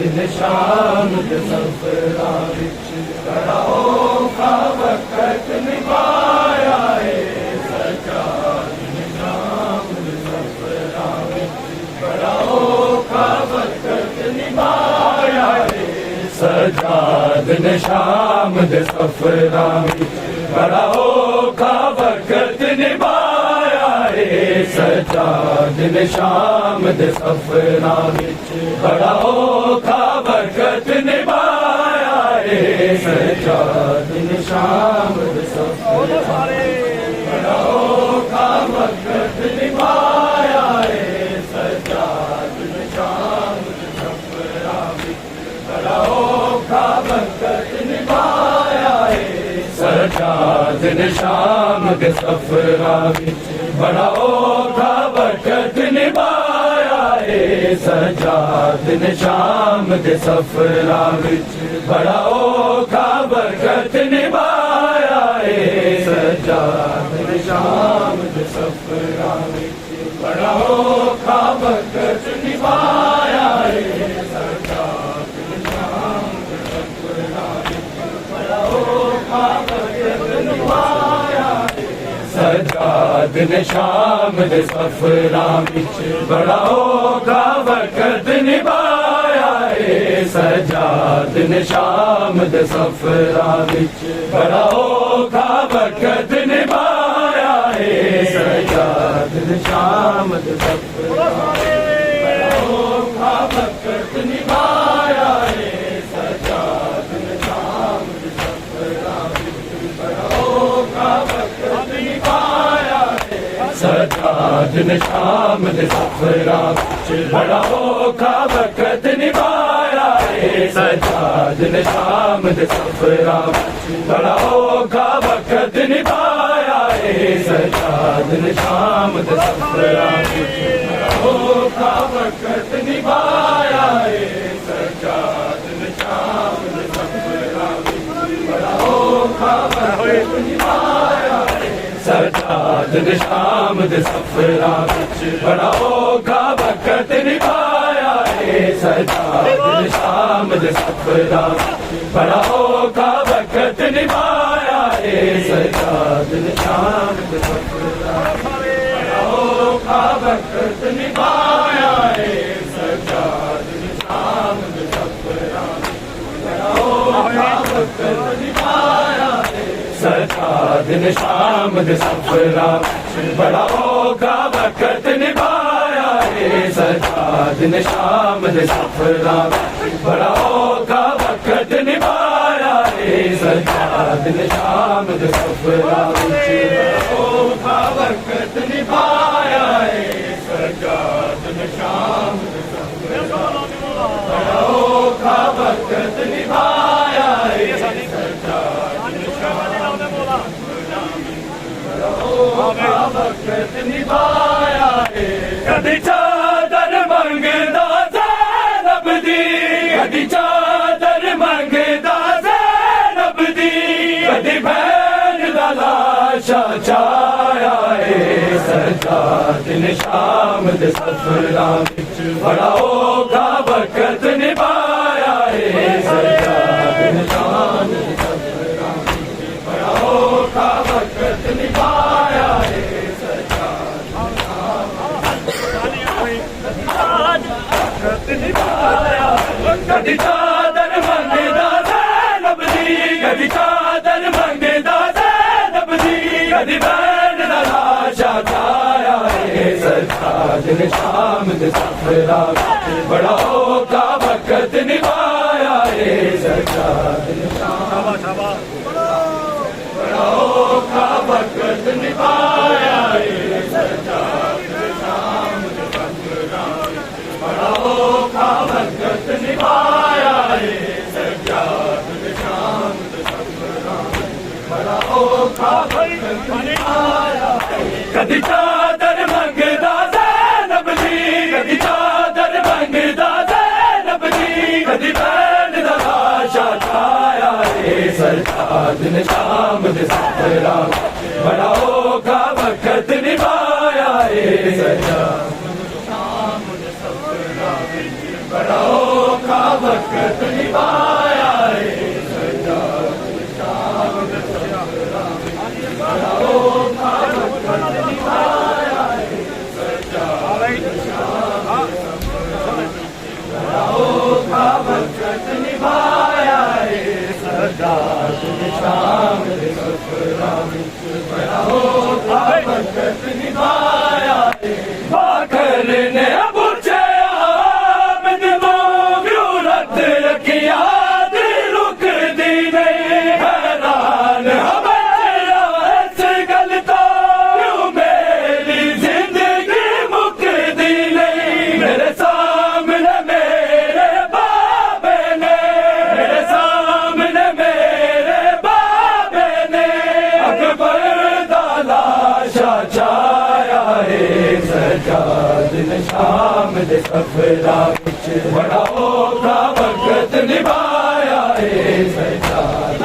दिन शाम दे सफरा विच बड़ा औखा वक्त निभाया है सच्चा दिन शाम दे सफरा विच बड़ा औखा वक्त निभाया है सच्चा दिन शाम दे सफरा विच बड़ा औखा वक्त निभाया है सच्चा दिन शाम दे सफरा विच बड़ा औखा वक्त निभाया है सच्चा दिन शाम दे सफरा बड़ा औखा वक्त निभाया है सच्चा दिन शाम दे सफरा विच बड़ा औखा वक्त निभाया है सच्चा दिन शाम दे सफरा विच बड़ा औखा वक्त निभाया है सच्चा दिन शाम दे सफरा विच बड़ा औखा वक्त निभाया है सच्चा दिन शाम दे सफरा विच बड़ा औखा वक्त निभाया है सच्चा दिन शाम दे सफरा विच बड़ा औखा वक्त निभाया है सच्चा दिन शाम दे सफरा विच बड़ा औखा वक्त निभाया है सच्चा दिन शाम दे सफरा विच बड़ा औखा वक्त निभाया है सच्चा दिन शाम दे सफरा बड़ा औखा वक्त निभाया है सच्चा दिन शाम दे सफरा विच बड़ा औखा वक्त निभाया है सच्चा दिन शाम दे सफरा विच बड़ा औखा वक्त निभाया है सच्चा दिन शाम दे सफरा विच बड़ा औखा वक्त निभाया है सच्चा दिन शाम दे सफरा विच बड़ा औखा वक्त निभाया है सच्चा दिन शाम दे सफरा विच बड़ा औखा वक्त निभाया है सच्चा दिन शाम दे सफरा विच बड़ा औखा वक्त निभाया है सच्चा दिन शाम दे सफरा विच बड़ा औखा वक्त निभाया है सच्चा दिन शाम दे सफरा बड़ा औखा वक्त निभाया है सच्चा दिन शाम दे सफरा बड़ा औखा वक्त निभाया है सच्चा दिन शाम दे सफरा विच बड़ा औखा वक्त निभाया है सच्चा दिन शाम दे सफरा विच बड़ा औखा वक्त निभाया है सच्चा दिन शाम दे सफरा विच बड़ा औखा वक्त निभाया है सच्चा दिन शाम दे सफरा बड़ा औखा वक्त निभाया है सच्चा दिन शाम औखा वक्त निभाया है कदी चादर मंगदा ज़ैनब दी कदी चादर मंगदा ज़ैनब दी कदी भैन दा लाशा चाया है सच्चा दिन शाम दे सफरा विच बड़ा औखा वक्त निभाया है सच्चा दिन शाम दे सफरा विच बड़ा औखा वक्त निभाया है सच्चा कदी चादर मंगदा ज़ैनब दी कदी चादर मंगदा ज़ैनब दी कदी भैन दा लाशा चाया है सच्चा दिन शाम दे सफरा विच बड़ा औखा वक्त निभाया है सच्चा दिन शाम बड़ा औखा वक्त निभाया है सच्चा दिन शाम दे सफरा विच बड़ा औखा वक्त निभाया है सच्चा दिन शाम दे सफरा विच बड़ा औखा वक्त निभाया है कदी चादर मंगदा ज़ैनब दी कदी चादर मंगदा ज़ैनब दी कदी भैन दा लाशा छाया है सच्चा दिन शाम दे सफरा बड़ा औखा वक्त निभाया है सच्चा दिन शाम दे सफरा बड़ा औखा वक्त निभाया है सजाद शाम दे सफरा बड़ा औखा वक्त निभाया है सजाद शाम दे सफरा बड़ा औखा वक्त निभाया है सजाद शाम दे सफरा बड़ा औखा वक्त निभाया है बाकर ने शाम दे सफरा विच बड़ा औखा वक्त निभाया है सजाद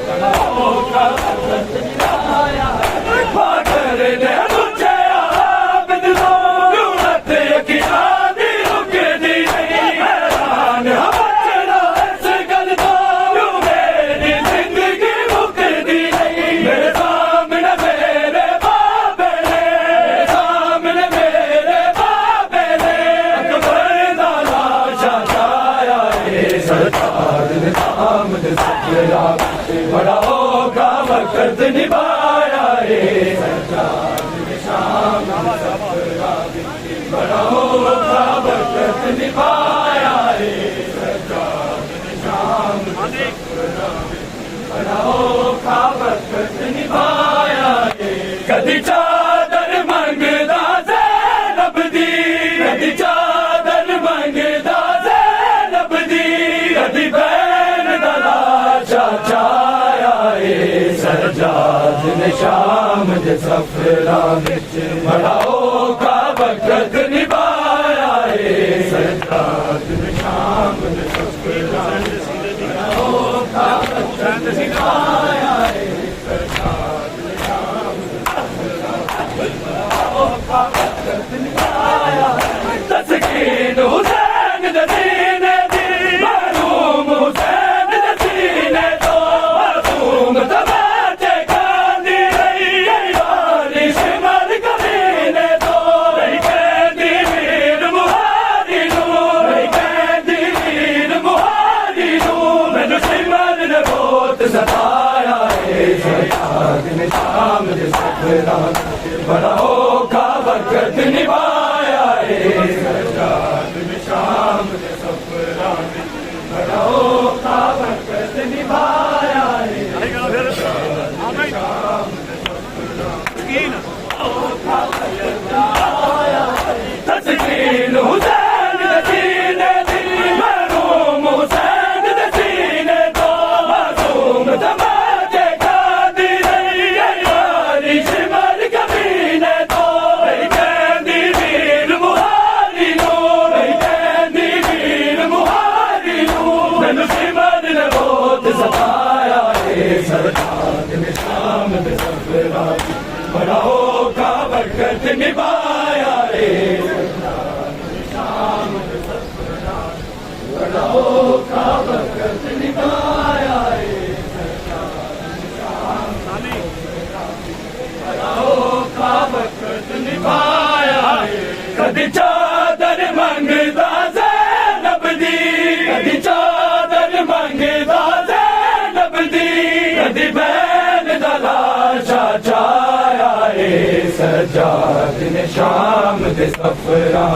बड़ा औखा वक्त निभाया है बाकर ने मुझे आबद लो यूरत यकिया दी रुकदी नहीं हैरान हमारा इस गल तो यूं मेरी जिंदगी मुकदी नहीं मेरे सामने मेरे बाबे ने सामने मेरे बाबे ने अकबर दा लाशा छाया है सरकार ने नाम दे सफरा बड़ा औखा वक्त निभाया है सरकार ने शाम दे सफरा बड़ा औखा वक्त निभाया है सरकार ने शाम दे सफरा बड़ा औखा वक्त निभाया है कदी चादर मंगदा ज़ैनब दी कदी चादर मंगदा ज़ैनब दी कदी बैन दा लाशा छाया है सजाद ने शाम दे सफरा विच बड़ा औखा वक्त निभाया है सजाद ने शाम दे सफरा बड़ा औखा वक्त निभाया है सजाद ने शाम दे सफरा बड़ा औखा वक्त निभाया है तस्कीन हुसैन दे सीने दी महरूम हुसैन दे सीने तो मासूम तबाचे खांदी रही यारी शिमल कमीने तो नहीं कहती वीर मुहारी नू नहीं कहती वीर मुहारी नू मैनू शिमल ने बहुत सताया है सजाद ने शाम दे सफरा बड़ा औखा वक्त निभाया है सजाद ने शाम दे सफरा बड़ा औखा वक्त निभाया है तस्कीन हुसैन दे सीने दी महरूम हुसैन दे सीने तो मासूम तमाचे खांदी रही यारी शिमल कमीने तो नहीं कहती वीर मुहारी नू नहीं कहती वीर मुहारी नू मैनू शिमल ने बहुत सताया है सरकार ने शाम दे सफरा बड़ा औखा वक्त निभाया है सरकार ने शाम दे सफरा बड़ा औखा वक्त निभाया है सरकार ने शाम दे सफरा बड़ा औखा वक्त निभाया है कदी चादर मंगदा ज़ैनब दी कदी चादर मंगदा ज़ैनब दी कदी बैन दा लाशा छाया है सजाद ने शाम दे सफरा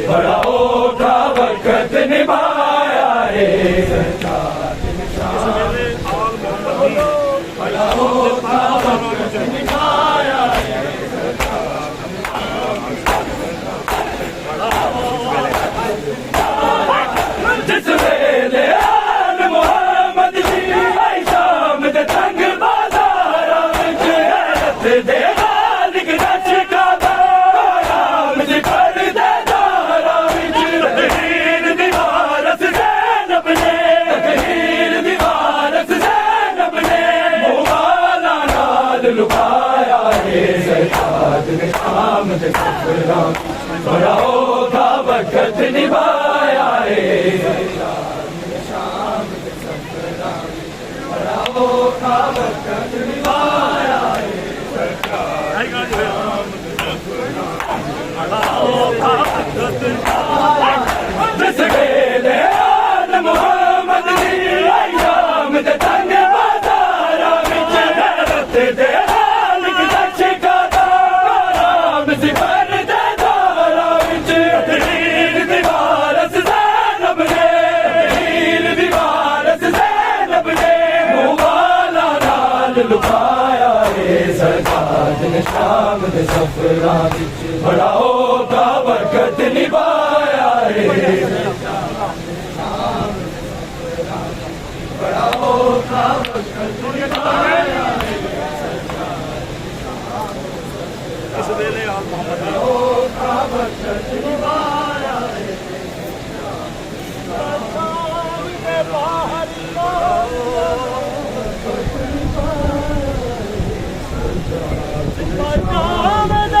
बड़ा औखा वक्त निभाया है सजाद ने शाम बड़ा औखा वक्त निभाया है जिस वेले आल मुहम्मद जी आई शाम दे तंग बाजारा विच हैरत दे मालिक रच का राम जी कर दे दारा विच तकहीर दीवारस ज़ैनब ने तकहीर दीवारस ज़ैनब ने मुवाला नाल लुकाया है सजाद ने शाम दे सफरा बड़ा औखा वक्त निभाया जिस वेले आन मुहम्मद दी आई शाम दे तंग बाजारा विच रत दे हालिक दशका दाराम सिफर दे दारा विच तीर दीवारस ज़ैनब ने तीर दीवारस ज़ैनब ने मुवाला नाल लुकाया रे सरकार ने शाम दे सफरा विच बड़ा होगा बरकत निभाया रे बड़ा होगा बरकत निभाया इस वेले आल मोहम्मद बड़ा होगा बरकत निभाया रे इस वेले आल मोहम्मद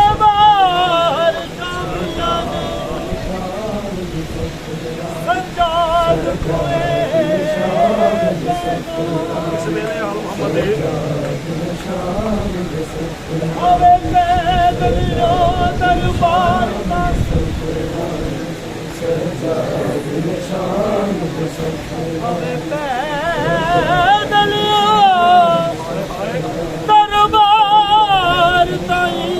दरबार ताई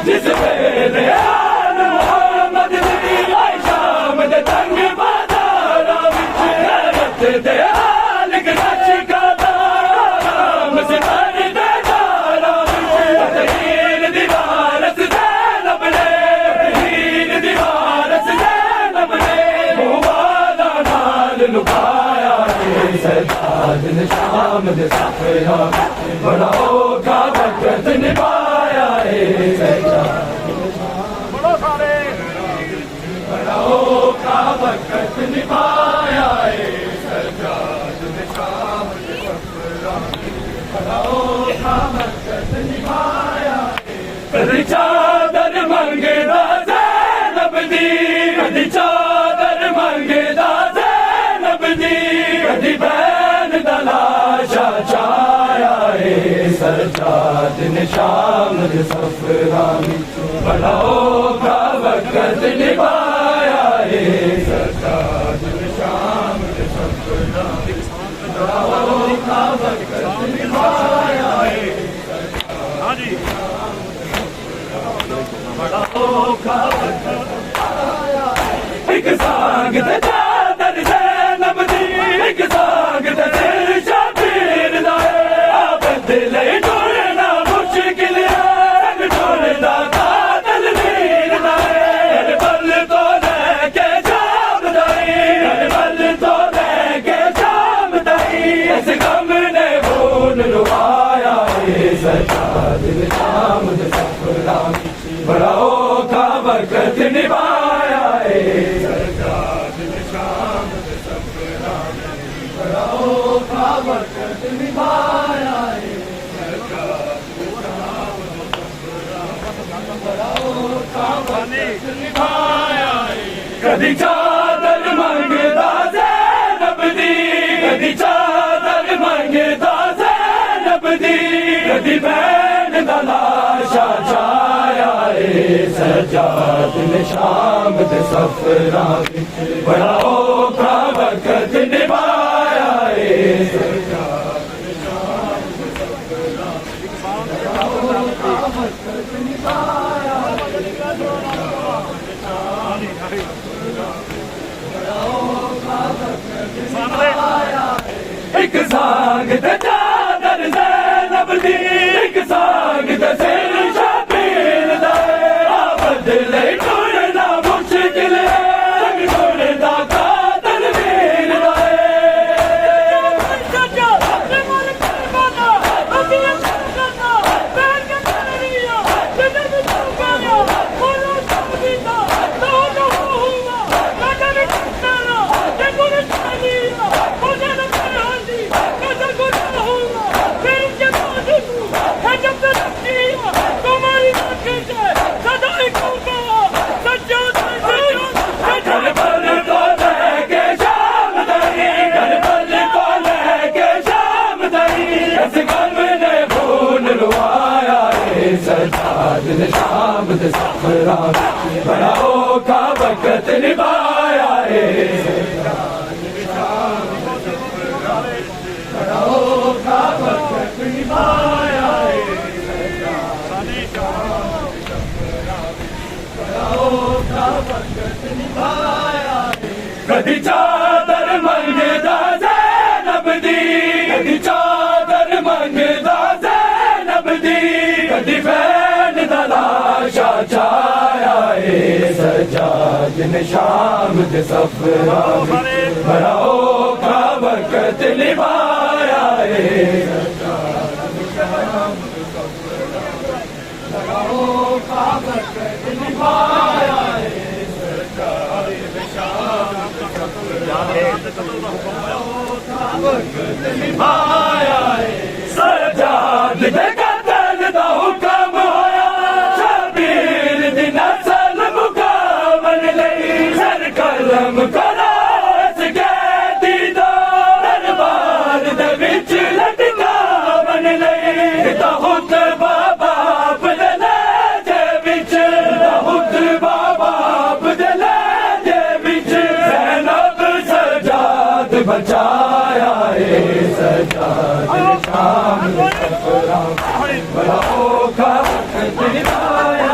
जिस वेले आन मुहम्मद दी आई शाम दे तंग बाजारा विच रत दे हालिक दशका दाराम सिफर दे दारा विच तीर दीवारस ज़ैनब ने तीर दीवारस ज़ैनब ने मुवाला नाल लुकाया रे सरकार ने शाम दे सफरा बड़ा होगा बरकत निभाया रे बड़ो सारे बड़ा होगा बरकत निभाया रे सरकार ने शाम दे सफरा बड़ा होगा बरकत निभाया कदी चादर मंगदा ज़ैनब दी कदी चादर मंगदा ज़ैनब दी कदी बैन दा लाशा चाया रे सरकार ने शाम दे सफरा विच बड़ा होगा बरकत निभाया रे सरकार ने शाम दे सफरा बड़ा होगा बरकत निभाया रे हाँ जी बड़ा होगा बरकत एक सांग ते चादर ज़ैनब दी एक सांग ते दिल शबीर दा आबद ले टुरना मुश्किल है टुरदा कातल वीर दा बल तो लेके शाम दाई बल तो लेके शाम दाई इस गम ने खून लुभाया रे सरकार ने का वक्त निभाया है कदी चादर मंगदा ज़ैनब दी कदी चादर मंगदा ज़ैनब दी कदी बैन दा लाशा छाया ए सजाद ने शाम दे सफरा विच बड़ा औखा वक्त निभाया ए सजाद ने शाम दे सफरा बड़ा औखा वक्त निभाया एक सांग ते चादर ज़ैनब दी एक सांग ते सिर शबीर दा बदले टुरना मुश्किल है टुरदा कातल वीर दा सजाद ने शाम दे सफरा बड़ा औखा वक्त निभाया है बड़ा औखा वक्त निभाया है बड़ा औखा वक्त निभाया है कदी चादर मंगदा ज़ैनब दी कदी चादर मंगदा ज़ैनब दी कदी बैन दा लाशा छाया ए सजाद ने शाम दे सफरा बड़ा औखा वक्त निभाया ए सजाद ने शाम दे सफरा बड़ा औखा वक्त निभाया ए सजाद ने शाम दे सफरा बड़ा औखा वक्त निभाया ए सजाद दे दा हुक्म होया शबीर दी नस्ल मुकाबल लई सर कलम करास कैदी दा दरबार दे विच लटकावन लई दा खुतबा बाप दे लहजे विच दा खुतबा बाप दे लहजे विच ज़ैनब सजाद बचाया ए सजाद शाम सफरा बड़ा औखा वक्त निभाया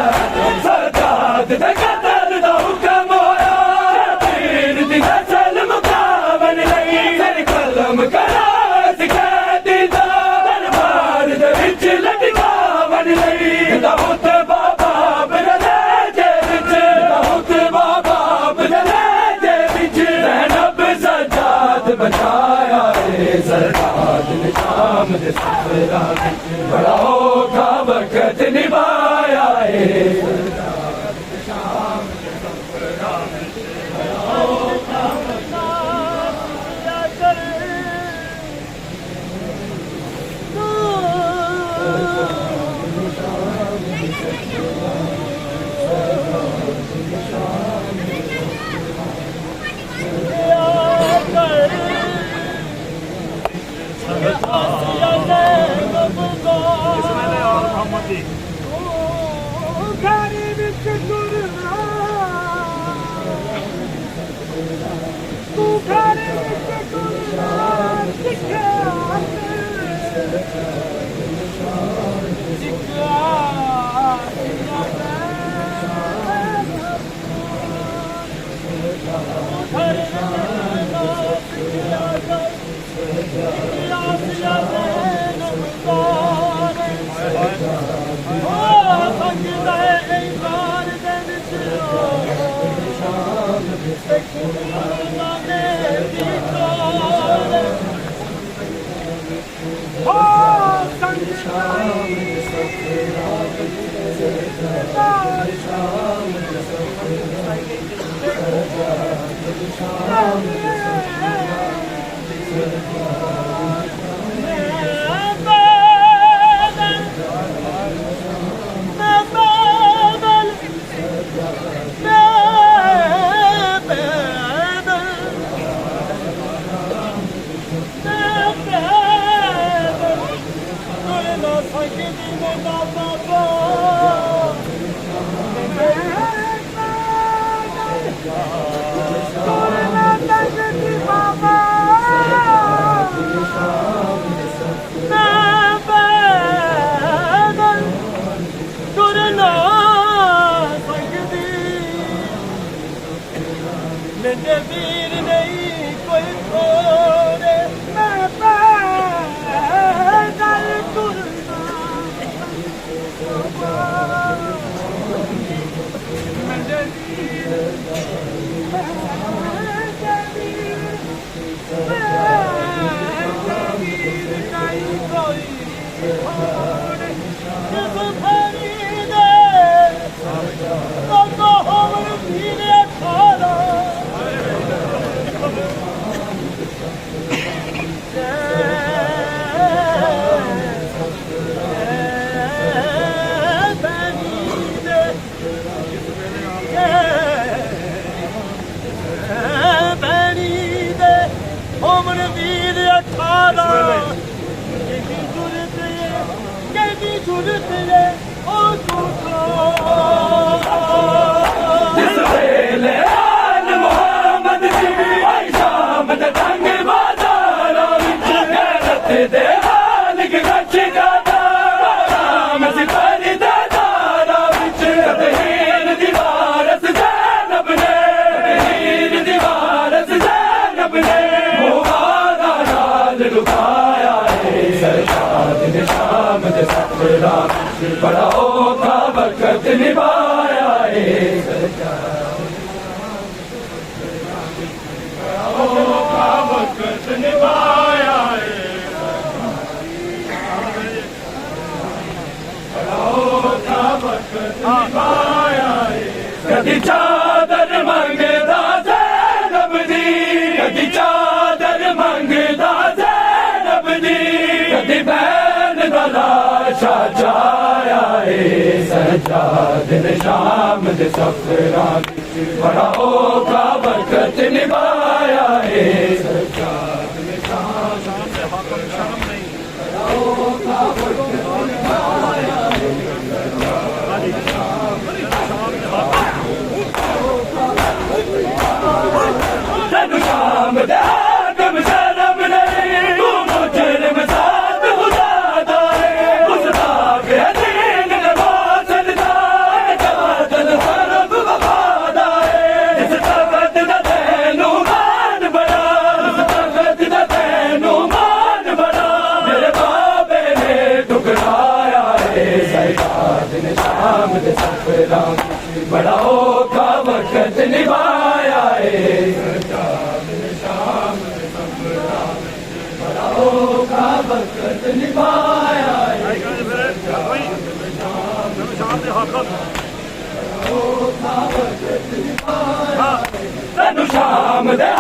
सजाद दे कत्ल दा हुक्म होया शबीर दी नस्ल मुकाबल लई सर कलम करास कैदी दा दरबार दे विच लटकावन लई दा खुतबा बाप दे लहजे विच दा खुतबा बाप दे लहजे विच ज़ैनब सजाद बचाया ए सजाद ने शाम दे सफरा बड़ा औखा वक्त निभाया है सजाद ने शाम दे सफरा बड़ा औखा वक्त बड़ा औखा वक्त निभाया औखा वक्त निभाया औखा वक्त निभाया कदी चादर मंगदा ज़ैनब दी कदी चादर मंगदा ज़ैनब दी कदी बैन दा लाशा जाया सजाद शाम दे सफरां बड़ा औखा वक्त निभाया सजाद शाम दे हाकम शर्म नहीं औखा वक्त निभाया तेनू शाम दे हाकम शर्म नहीं तू मुजरिम साथ खुदा दा उसदा के दीन नवाज दा कातल हरब वफादा जिस ताकत दा तैनू मान बड़ा उस ताकत दा तैनू मान बड़ा मेरे बाबे ने ठुकराया सजाद ने शाम दे सफरां बड़ा औखा वक्त निभाया सजाद ने शाम दे सफरां बड़ा औखा वक्त निभाया शाम दे हाकम औखा वक्त निभाया तैनू शाम दे